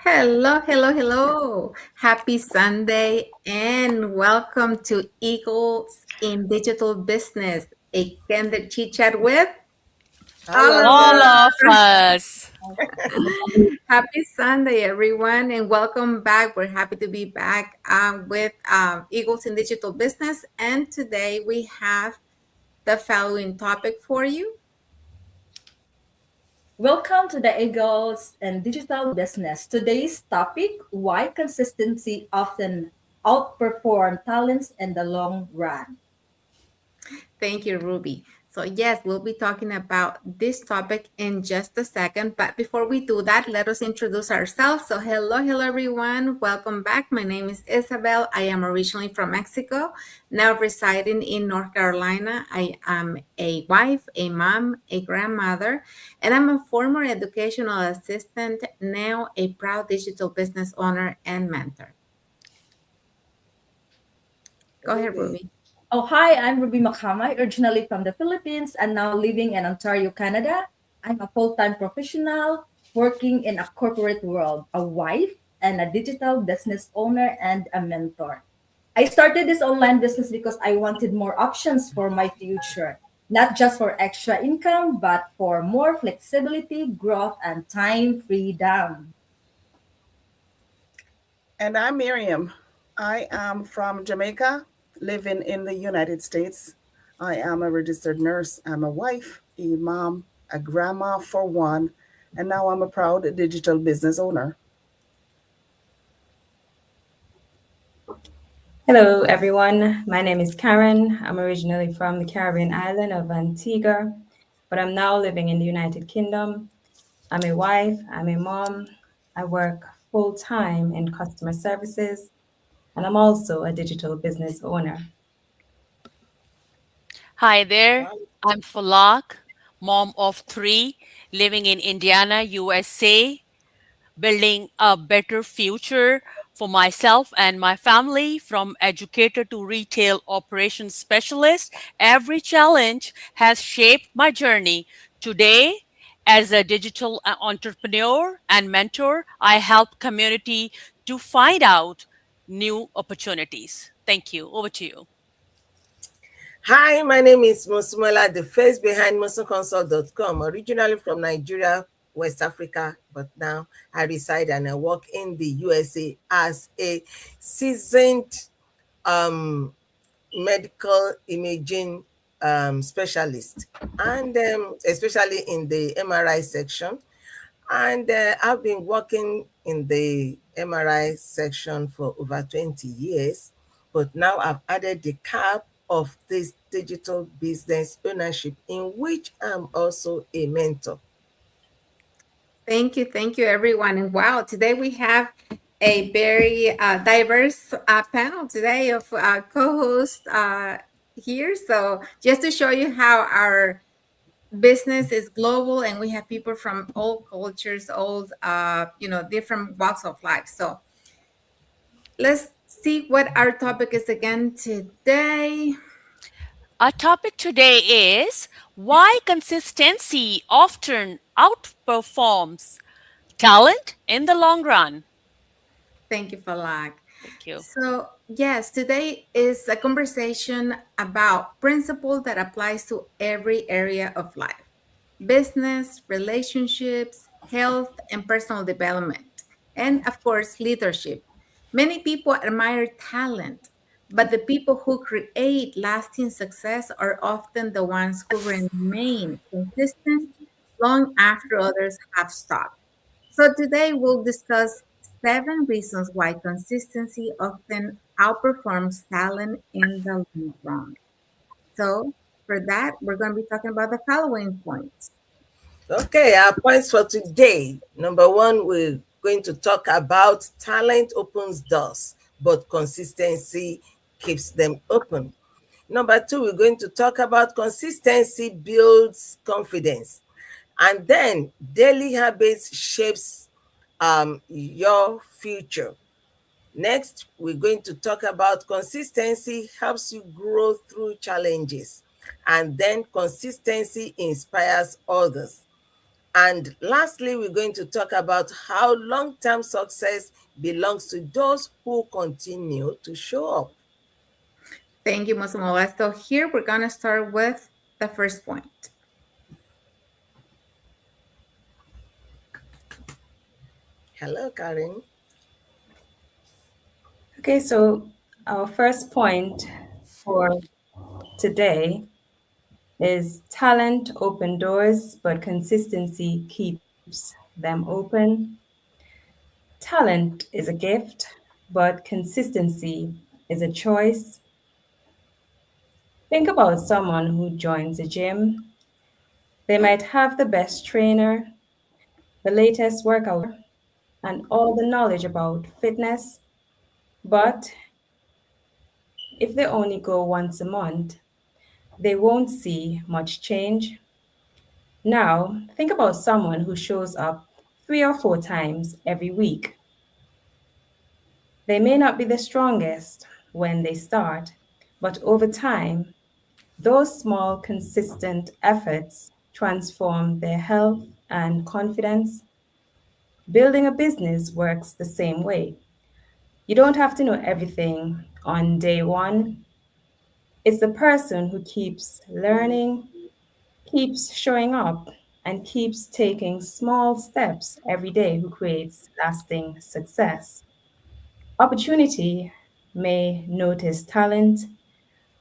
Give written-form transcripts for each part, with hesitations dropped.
Hello, hello, hello. Happy Sunday and welcome to Eagles in Digital Business, a candid chit chat with all All of of All us. of us. us. Happy Sunday, everyone, and welcome back. We're happy to be back with Eagles in Digital Business. And today we have the following topic for you. Welcome to the Eagles and Digital Business. Today's topic: why consistency often outperform talents in the long run. Thank you, Ruby. So, yes, we'll be talking about this topic in just a second. But before we do that, let us introduce ourselves. So, hello, everyone. Welcome back. My name is Isabel. I am originally from Mexico, now residing in North Carolina. I am a wife, a mom, a grandmother, and I'm a former educational assistant, now a proud digital business owner and mentor. Go ahead, Ruby. Ruby. Oh, hi, I'm Ruby Makamay, originally from the Philippines and now living in Ontario, Canada. I'm a full time professional working in a corporate world, a wife, and a digital business owner and a mentor. I started this online business because I wanted more options for my future, not just for extra income, but for more flexibility, growth, and time freedom. And I'm Miriam. I am from Jamaica, living in the United States. I am a registered nurse. I'm a wife, a mom, a grandma for one, and now I'm a proud digital business owner. Hello, everyone. My name is Karen. I'm originally from the Caribbean island of Antigua, but I'm now living in the United Kingdom. I'm a wife, I'm a mom. I work full time in customer services, and I'm also a digital business owner. Hi there. Wow. I'm Falak, mom of three, living in Indiana, USA, building a better future for myself and my family. From educator to retail operations specialist, every challenge has shaped my journey. Today, as a digital entrepreneur and mentor, I help community to find out new opportunities. Thank you. Over to you. Hi, my name is Mosumela, the face behind MosumConsult.com, originally from Nigeria, West Africa, but now I reside and I work in the USA as a seasoned um, medical imaging specialist, and especially in the MRI section. And I've been working in the MRI section for over 20 years, but now I've added the cap of this digital business ownership, in which I'm also a mentor. Thank you, everyone. And wow, today we have a very diverse panel today of co-hosts here. So just to show you how our business is global, and we have people from all cultures, all different walks of life. So let's see what our topic is again today. Our topic today is why consistency often outperforms talent in the long run. Thank you, Falak. Thank you. So, yes, today is a conversation about principle that applies to every area of life: business, relationships, health, and personal development, and of course, leadership. Many people admire talent, but the people who create lasting success are often the ones who remain consistent long after others have stopped. So today we'll discuss 7 reasons why consistency often outperforms talent in the long run. So for that, we're going to be talking about the following points. Okay, our points for today. Number one, we're going to talk about talent opens doors, but consistency keeps them open. Number two, we're going to talk about consistency builds confidence. And then daily habits shapes your future. Next, we're going to talk about consistency helps you grow through challenges. And then consistency inspires others. And lastly, we're going to talk about how long-term success belongs to those who continue to show up. Thank you, Mosumola. So here we're going to start with the first point. Hello, Karen. Okay, so our first point for today is talent open doors, but consistency keeps them open. Talent is a gift, but consistency is a choice. Think about someone who joins a gym. They might have the best trainer, the latest workout, and all the knowledge about fitness, but if they only go once a month, they won't see much change. Now, think about someone who shows up 3 or 4 times every week. They may not be the strongest when they start, but over time, those small, consistent efforts transform their health and confidence. Building a business works the same way. You don't have to know everything on day one. It's the person who keeps learning, keeps showing up, and keeps taking small steps every day who creates lasting success. Opportunity may notice talent,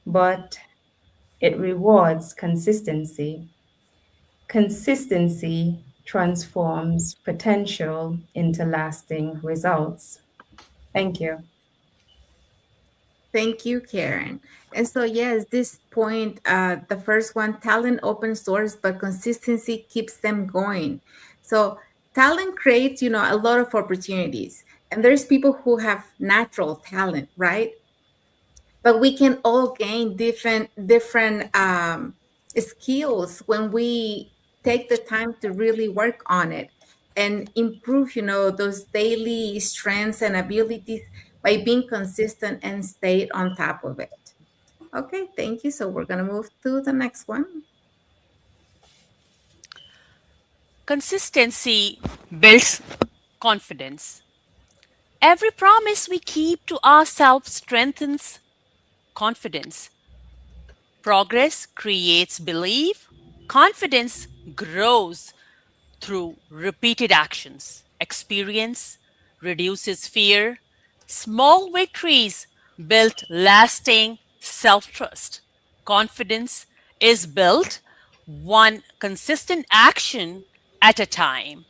but it rewards consistency. Consistency transforms potential into lasting results. Thank you. Thank you, Karen. And so, yes, this point, the first one, talent opens doors, but consistency keeps them going. So, talent creates, a lot of opportunities. And there's people who have natural talent, right? But we can all gain different skills when we take the time to really work on it and improve those daily strengths and abilities by being consistent and stay on top of it. Okay, thank you. So we're going to move to the next one. Consistency builds confidence. Every promise we keep to ourselves strengthens confidence. Progress creates belief. Confidence grows through repeated actions. Experience reduces fear. Small victories build lasting self trust. Confidence is built one consistent action at a time.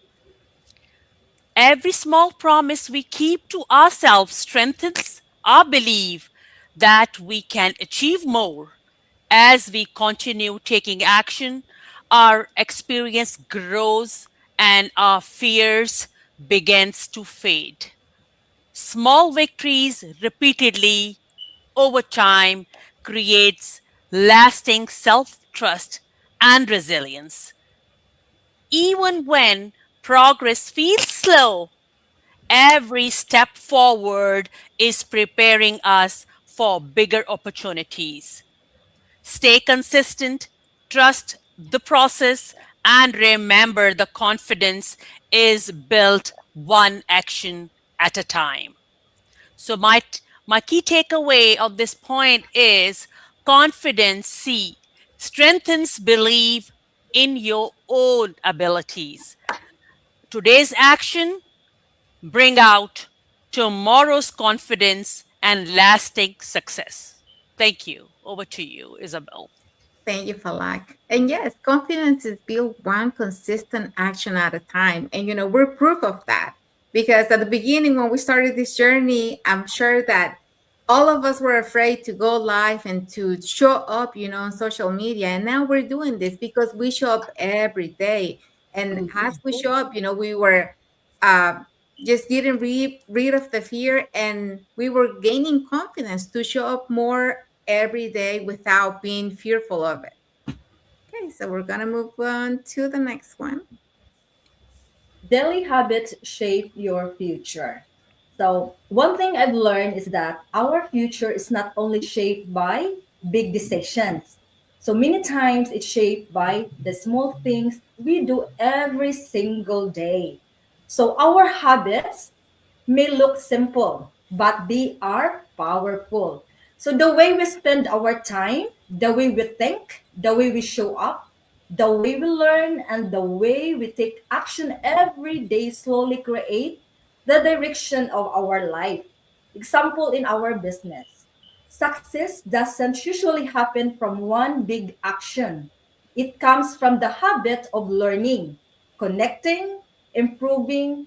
Every small promise we keep to ourselves strengthens our belief that we can achieve more. As we continue taking action, our experience grows and our fears begins to fade. Small victories repeatedly over time creates lasting self-trust and resilience. Even when progress feels slow, every step forward is preparing us for bigger opportunities. Stay consistent, trust the process, and remember the confidence is built one action at a time. So my key takeaway of this point is confidence C strengthens belief in your own abilities. Today's action bring out tomorrow's confidence and lasting success. Thank you. Over to you, Isabel. Thank you, Falak. And yes, confidence is built one consistent action at a time. And, we're proof of that because at the beginning, when we started this journey, I'm sure that all of us were afraid to go live and to show up, on social media. And now we're doing this because we show up every day. And as we show up, we were uh, just didn't rid of the fear and we were gaining confidence to show up more every day without being fearful of it. Okay, so we're gonna move on to the next one. Daily habits shape your future. So, one thing I've learned is that our future is not only shaped by big decisions, So many times it's shaped by the small things we do every single day. So our habits may look simple, but they are powerful. So the way we spend our time, the way we think, the way we show up, the way we learn, and the way we take action every day slowly create the direction of our life. Example in our business. Success doesn't usually happen from one big action. It comes from the habit of learning, connecting, improving,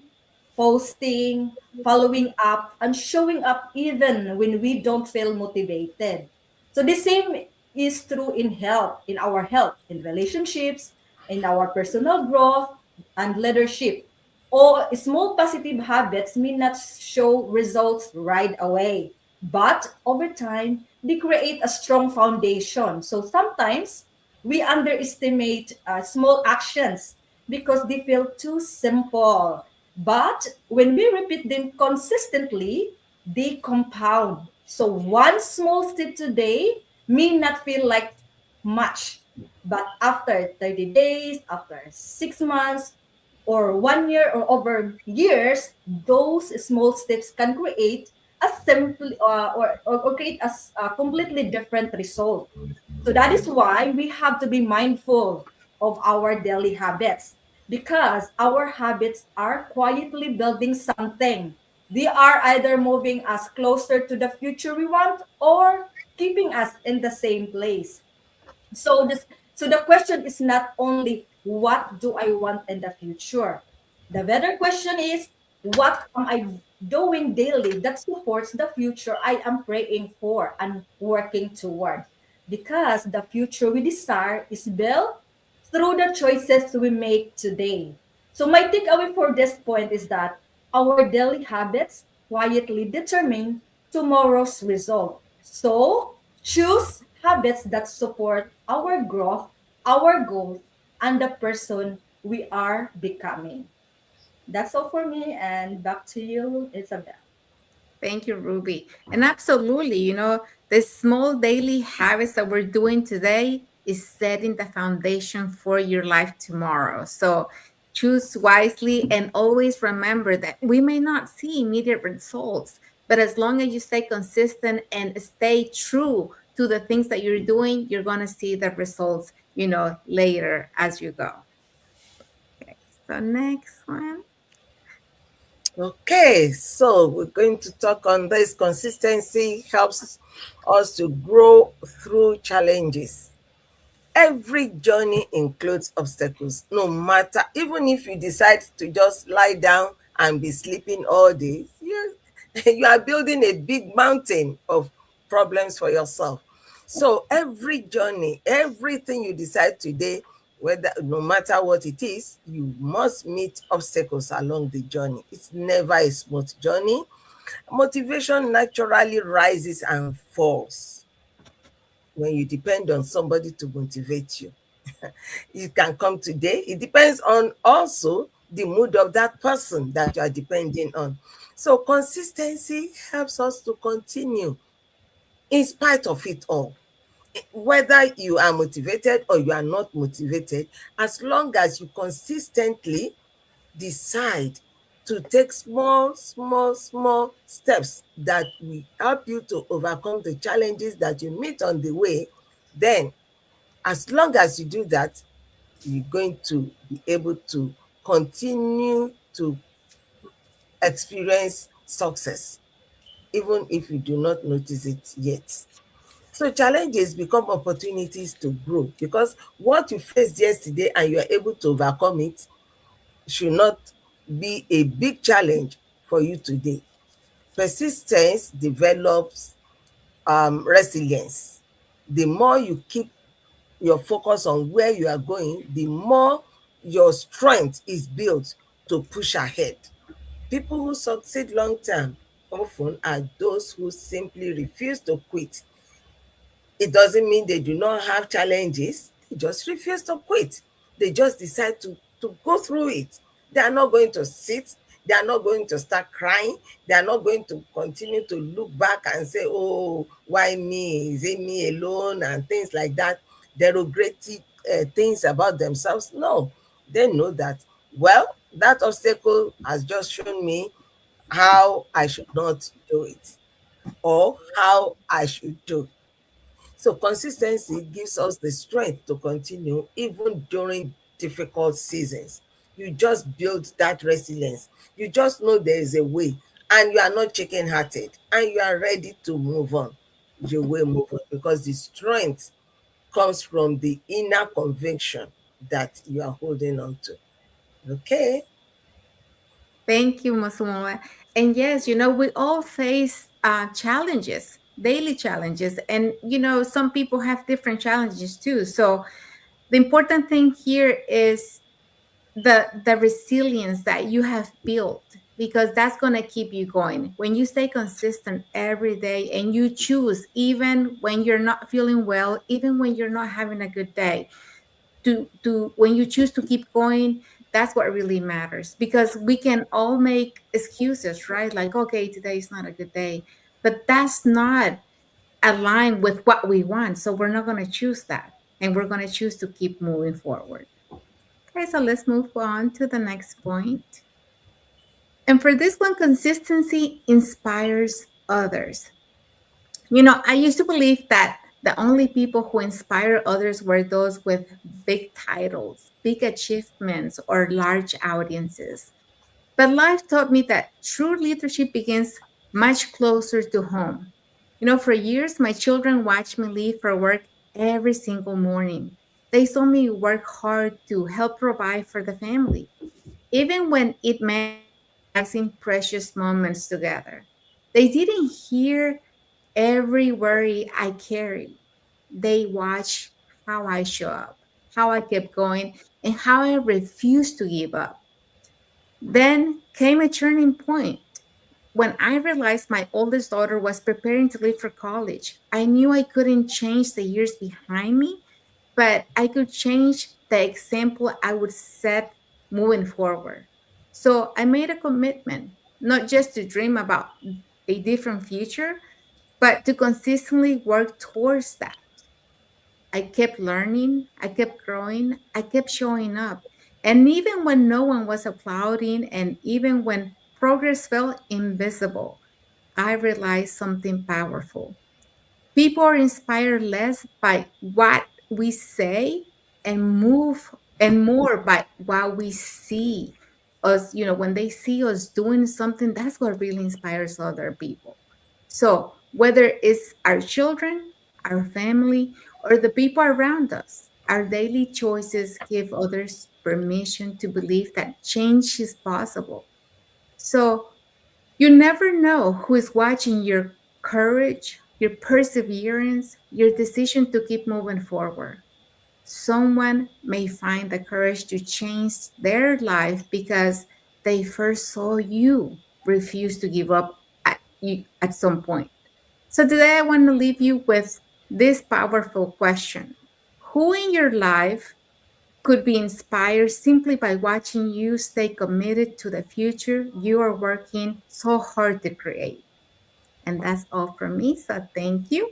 posting, following up, and showing up even when we don't feel motivated. So the same is true in health, in our health, in relationships, in our personal growth and leadership. Or small positive habits may not show results right away, but over time, they create a strong foundation. So sometimes we underestimate small actions because they feel too simple. But when we repeat them consistently, they compound. So one small step today may not feel like much, but after 30 days, after 6 months, or 1 year or over years, those small steps can create a simple or create a completely different result. So that is why we have to be mindful of our daily habits because our habits are quietly building something. They are either moving us closer to the future we want or keeping us in the same place. So the question is not only what do I want in the future. The better question is what am I doing daily that supports the future I am praying for and working toward. Because the future we desire is built through the choices we make today. So my takeaway for this point is that our daily habits quietly determine tomorrow's result. So choose habits that support our growth, our goals, and the person we are becoming. That's all for me, and back to you, Isabel. Thank you, Ruby. And absolutely, the small daily habits that we're doing today is setting the foundation for your life tomorrow. So choose wisely and always remember that we may not see immediate results, but as long as you stay consistent and stay true to the things that you're doing, you're going to see the results, later as you go. Okay, so next one. Okay, so we're going to talk on this. Consistency helps us to grow through challenges. Every journey includes obstacles, no matter, even if you decide to just lie down and be sleeping all day, you are building a big mountain of problems for yourself. So every journey, everything you decide today, whether no matter what it is, you must meet obstacles along the journey. It's never a smooth journey. Motivation naturally rises and falls when you depend on somebody to motivate you. It can come today. It depends on also the mood of that person that you are depending on. So consistency helps us to continue in spite of it all. Whether you are motivated or you are not motivated, as long as you consistently decide to take small, small, small steps that will help you to overcome the challenges that you meet on the way, then as long as you do that, you're going to be able to continue to experience success, even if you do not notice it yet. So challenges become opportunities to grow because what you faced yesterday and you are able to overcome it should not be a big challenge for you today. Persistence develops resilience. The more you keep your focus on where you are going, the more your strength is built to push ahead. People who succeed long term often are those who simply refuse to quit. It doesn't mean they do not have challenges, they just refuse to quit. They just decide to go through it. They are not going to sit, they are not going to start crying, they are not going to continue to look back and say, oh, why me? Is it me alone? And things like that. derogatory things about themselves. No, they know that, well, that obstacle has just shown me how I should not do it, or how I should do. So consistency gives us the strength to continue even during difficult seasons. You just build that resilience. You just know there is a way, and you are not chicken hearted, and you are ready to move on. You will move on because the strength comes from the inner conviction that you are holding on to. Okay. Thank you, Masumala. And yes, we all face challenges, daily challenges. And, some people have different challenges too. So the important thing here is the resilience that you have built, because that's going to keep you going when you stay consistent every day and you choose, even when you're not feeling well, even when you're not having a good day, to when you choose to keep going. That's what really matters, because we can all make excuses, right? Like, okay, today is not a good day, but that's not aligned with what we want, so we're not going to choose that, and we're going to choose to keep moving forward. Okay, so let's move on to the next point. And for this one, consistency inspires others. I used to believe that the only people who inspire others were those with big titles, big achievements, or large audiences. But life taught me that true leadership begins much closer to home. For years, my children watched me leave for work every single morning. They saw me work hard to help provide for the family, even when it meant sacrificing precious moments together. They didn't hear every worry I carried. They watched how I show up, how I kept going, and how I refused to give up. Then came a turning point. When I realized my oldest daughter was preparing to leave for college, I knew I couldn't change the years behind me, but I could change the example I would set moving forward. So I made a commitment, not just to dream about a different future, but to consistently work towards that. I kept learning, I kept growing, I kept showing up. And even when no one was applauding, and even when progress felt invisible, I realized something powerful. People are inspired less by what we say and move, and more by what we see us. When they see us doing something, that's what really inspires other people. So whether it's our children, our family, or the people around us, our daily choices give others permission to believe that change is possible. So you never know who is watching your courage, your perseverance, your decision to keep moving forward. Someone may find the courage to change their life because they first saw you refuse to give up at some point. So today I want to leave you with this powerful question. Who in your life could be inspired simply by watching you stay committed to the future you are working so hard to create? And that's all from me. So thank you.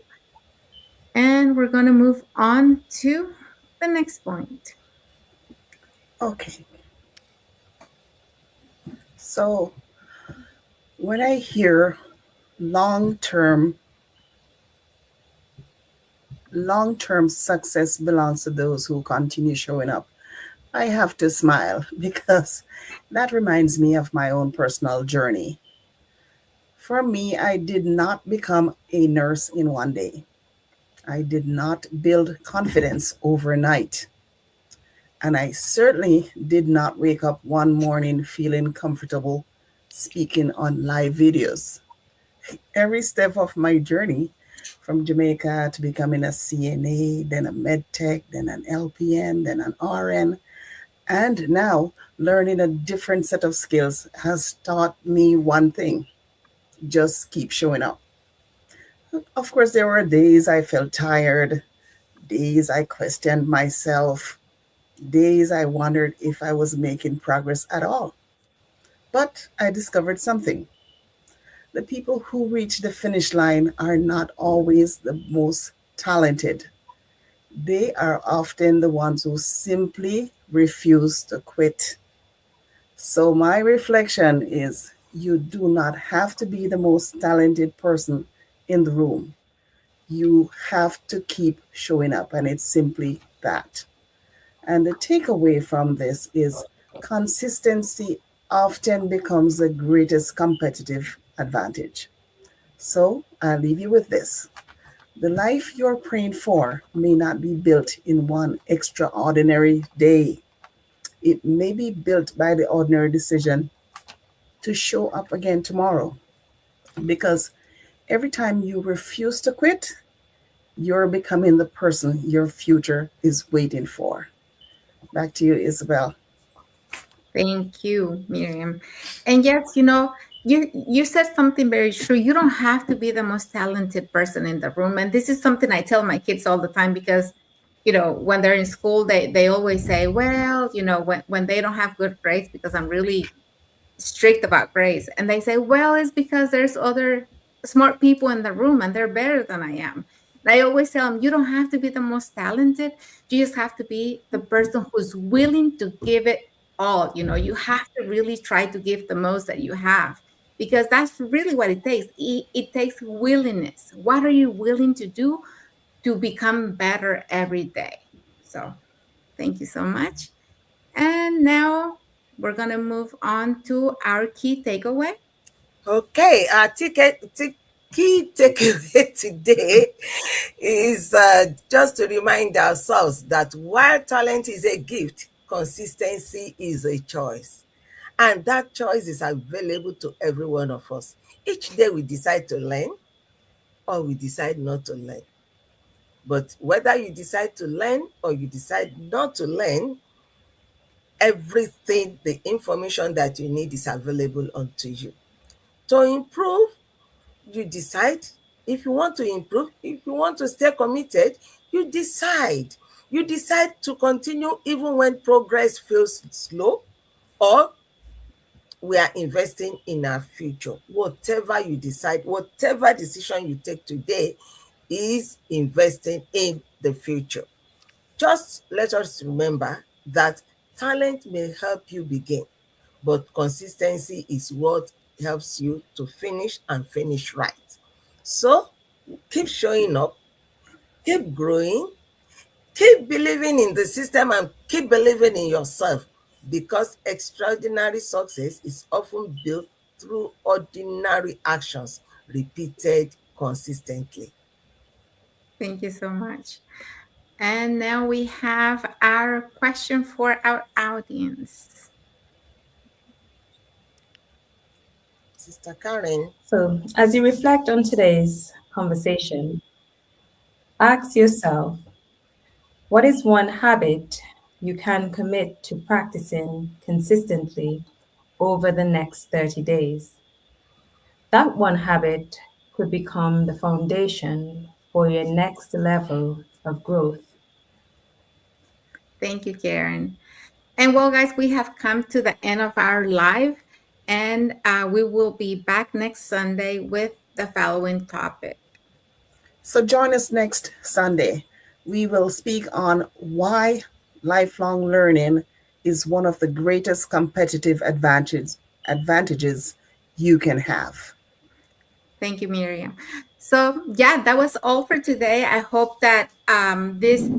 And we're going to move on to the next point. Okay. So when I hear long term, long term success belongs to those who continue showing up, I have to smile because that reminds me of my own personal journey. For me, I did not become a nurse in one day. I did not build confidence overnight. And I certainly did not wake up one morning feeling comfortable speaking on live videos. Every step of my journey, from Jamaica to becoming a CNA, then a med tech, then an LPN, then an RN, and now learning a different set of skills, has taught me one thing: just keep showing up. Of course, there were days I felt tired, days I questioned myself, days I wondered if I was making progress at all. But I discovered something: the people who reach the finish line are not always the most talented. They are often the ones who simply refuse to quit. So, my reflection is you do not have to be the most talented person in the room. You have to keep showing up, and it's simply that. And the takeaway from this is consistency often becomes the greatest competitive advantage. So I'll leave you with this. The life you're praying for may not be built in one extraordinary day. It may be built by the ordinary decision to show up again tomorrow. Because every time you refuse to quit, you're becoming the person your future is waiting for. Back to you, Isabel. Thank you, Miriam. And yes, you said something very true. You don't have to be the most talented person in the room. And this is something I tell my kids all the time because, when they're in school, they always say, well, when they don't have good grades, because I'm really strict about grades. And they say, well, it's because there's other smart people in the room and they're better than I am. And I always tell them, you don't have to be the most talented. You just have to be the person who's willing to give it all. You have to really try to give the most that you have because that's really what it takes. It takes willingness. What are you willing to do to become better every day? So thank you so much. And now we're going to move on to our key takeaway. Okay, our key takeaway today is just to remind ourselves that while talent is a gift, consistency is a choice. And that choice is available to every one of us. Each day we decide to learn or we decide not to learn. But whether you decide to learn or you decide not to learn, everything, the information that you need is available unto you. To improve, you decide. If you want to improve, if you want to stay committed, you decide. You decide to continue even when progress feels slow, or we are investing in our future. Whatever you decide, whatever decision you take today is investing in the future. Just let us remember that talent may help you begin, but consistency is what helps you to finish and finish right. So keep showing up, keep growing, keep believing in the system, and keep believing in yourself, because extraordinary success is often built through ordinary actions repeated consistently. Thank you so much. And now we have our question for our audience. Sister Karen, So, as you reflect on today's conversation, ask yourself, what is one habit you can commit to practicing consistently over the next 30 days? That one habit could become the foundation for your next level of growth. Thank you, Karen. And well, guys, we have come to the end of our live, and we will be back next Sunday with the following topic. So join us next Sunday. We will speak on why lifelong learning is one of the greatest competitive advantages you can have. Thank you, Miriam. So, yeah, that was all for today. I hope that this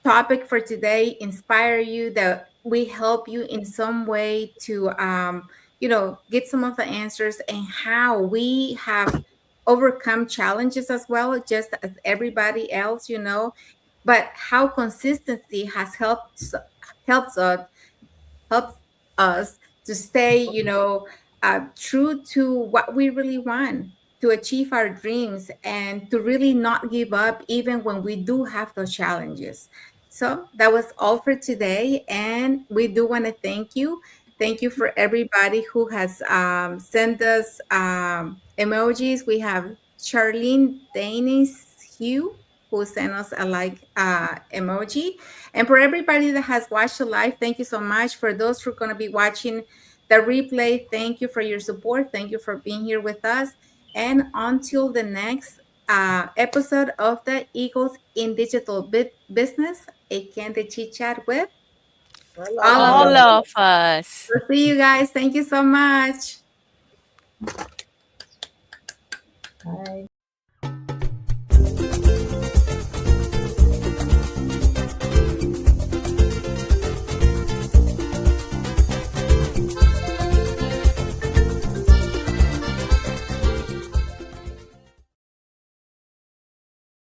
topic for today inspire you, that we help you in some way to get some of the answers and how we have overcome challenges as well, just as everybody else, but how consistency has helps us helps us to stay, true to what we really want, to achieve our dreams, and to really not give up even when we do have those challenges. So that was all for today. And we do want to thank you. Thank you for everybody who has sent us emojis. We have Charlene Danis Hugh, who sent us a like emoji. And for everybody that has watched the live, thank you so much. For those who are going to be watching the replay, thank you for your support. Thank you for being here with us. And until the next episode of the Eagles in Digital Business, a candid chit chat with All of all of All us. us. of us. We'll see you guys. Thank you so much. Bye.